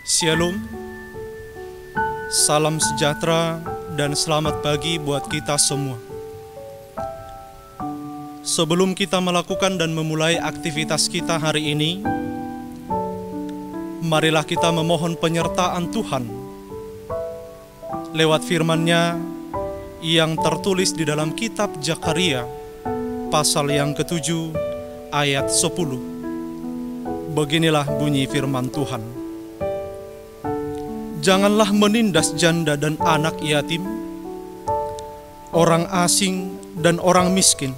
Shalom, salam sejahtera dan selamat pagi buat kita semua. Sebelum kita melakukan dan memulai aktivitas kita hari ini, marilah kita memohon penyertaan Tuhan lewat firman-Nya yang tertulis di dalam kitab Zakaria pasal yang ke-7 ayat 10. Beginilah bunyi firman Tuhan. Janganlah menindas janda dan anak yatim, orang asing dan orang miskin,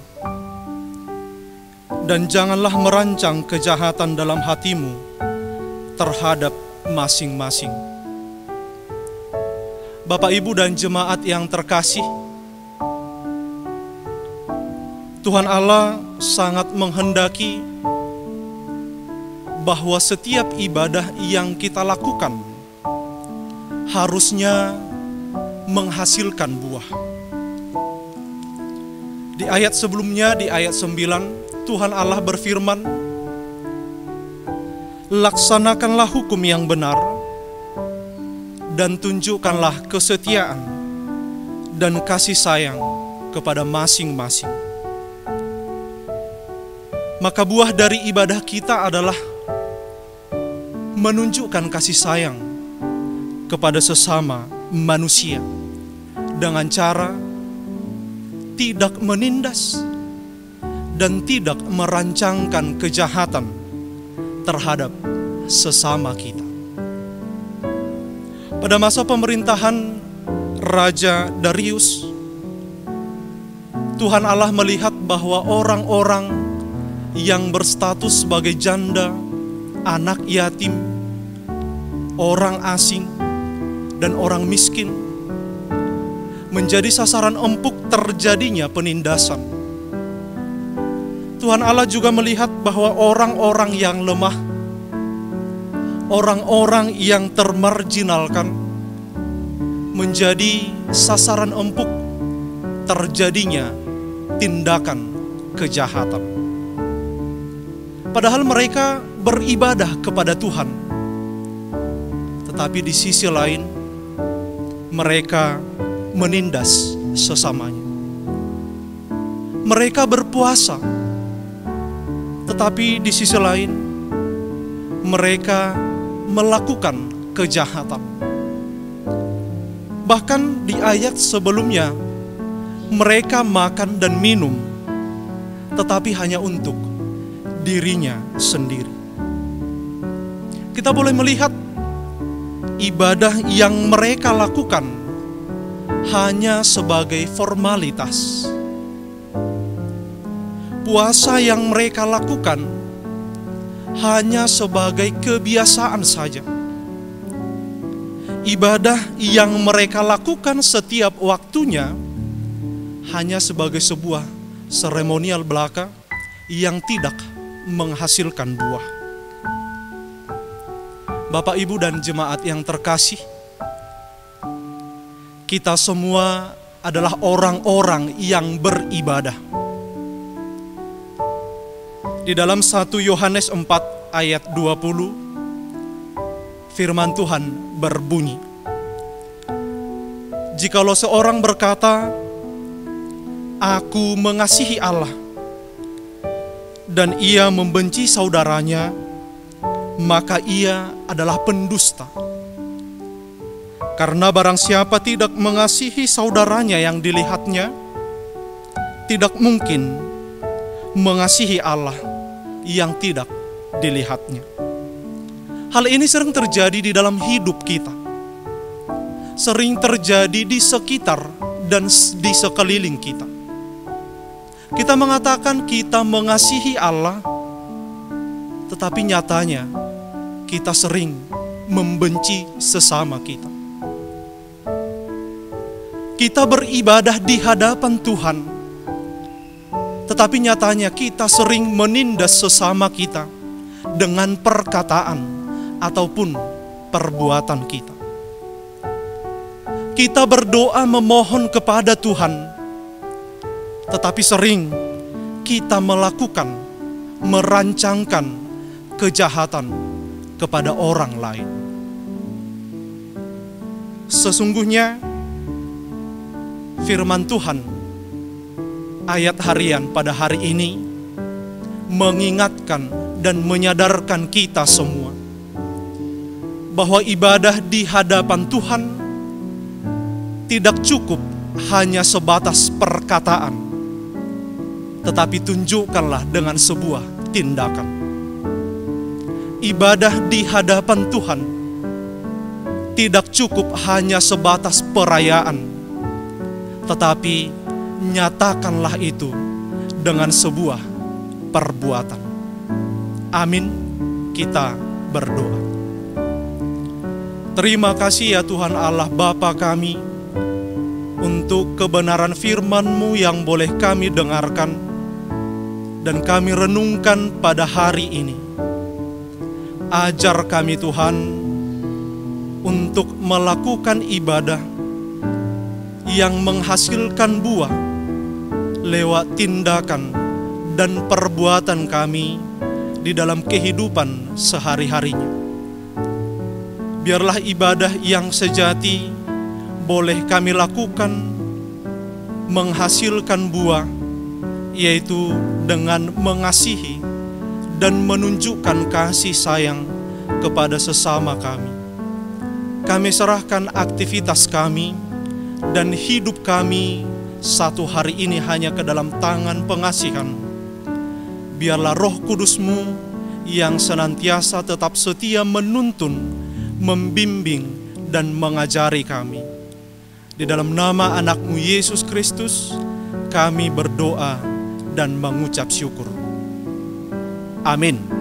dan janganlah merancang kejahatan dalam hatimu terhadap masing-masing. Bapak, Ibu, dan jemaat yang terkasih, Tuhan Allah sangat menghendaki bahwa setiap ibadah yang kita lakukan harusnya menghasilkan buah. Di ayat sebelumnya, di ayat 9, Tuhan Allah berfirman, laksanakanlah hukum yang benar, dan tunjukkanlah kesetiaan dan kasih sayang kepada masing-masing. Maka buah dari ibadah kita adalah menunjukkan kasih sayang kepada sesama manusia dengan cara tidak menindas dan tidak merancangkan kejahatan terhadap sesama kita. Pada masa pemerintahan Raja Darius, Tuhan Allah melihat bahwa orang-orang yang berstatus sebagai janda, anak yatim, orang asing, dan orang miskin menjadi sasaran empuk terjadinya penindasan. Tuhan Allah juga melihat bahwa orang-orang yang lemah, orang-orang yang termarginalkan menjadi sasaran empuk terjadinya tindakan kejahatan. Padahal mereka beribadah kepada Tuhan, tetapi di sisi lain mereka menindas sesamanya. Mereka berpuasa, tetapi di sisi lain mereka melakukan kejahatan. Bahkan di ayat sebelumnya, mereka makan dan minum, tetapi hanya untuk dirinya sendiri. Kita boleh melihat ibadah yang mereka lakukan hanya sebagai formalitas. Puasa yang mereka lakukan hanya sebagai kebiasaan saja. Ibadah yang mereka lakukan setiap waktunya hanya sebagai sebuah seremonial belaka yang tidak menghasilkan buah. Bapak, Ibu, dan jemaat yang terkasih, kita semua adalah orang-orang yang beribadah. Di dalam 1 Yohanes 4 ayat 20, firman Tuhan berbunyi, jikalau seorang berkata, aku mengasihi Allah, dan ia membenci saudaranya, maka ia adalah pendusta. Karena barang siapa tidak mengasihi saudaranya yang dilihatnya, tidak mungkin mengasihi Allah yang tidak dilihatnya. Hal ini sering terjadi di dalam hidup kita. Sering terjadi di sekitar dan di sekeliling kita. Kita mengatakan kita mengasihi Allah, tetapi nyatanya kita sering membenci sesama kita. Kita beribadah di hadapan Tuhan, tetapi nyatanya kita sering menindas sesama kita dengan perkataan ataupun perbuatan kita. Kita berdoa memohon kepada Tuhan, tetapi sering kita melakukan, merancangkan kejahatan kepada orang lain. Sesungguhnya firman Tuhan ayat harian pada hari ini mengingatkan dan menyadarkan kita semua bahwa ibadah di hadapan Tuhan tidak cukup hanya sebatas perkataan, tetapi tunjukkanlah dengan sebuah tindakan. Ibadah di hadapan Tuhan tidak cukup hanya sebatas perayaan, tetapi nyatakanlah itu dengan sebuah perbuatan. Amin. Kita berdoa. Terima kasih ya Tuhan Allah Bapa kami, untuk kebenaran firman-Mu yang boleh kami dengarkan dan kami renungkan pada hari ini. Ajar kami Tuhan untuk melakukan ibadah yang menghasilkan buah lewat tindakan dan perbuatan kami di dalam kehidupan sehari-harinya. Biarlah ibadah yang sejati boleh kami lakukan menghasilkan buah, yaitu dengan mengasihi dan menunjukkan kasih sayang kepada sesama kami. Kami serahkan aktivitas kami dan hidup kami satu hari ini hanya ke dalam tangan pengasihan. Biarlah Roh Kudus-Mu yang senantiasa tetap setia menuntun, membimbing, dan mengajari kami. Di dalam nama anak-Mu Yesus Kristus, kami berdoa dan mengucap syukur. Amin.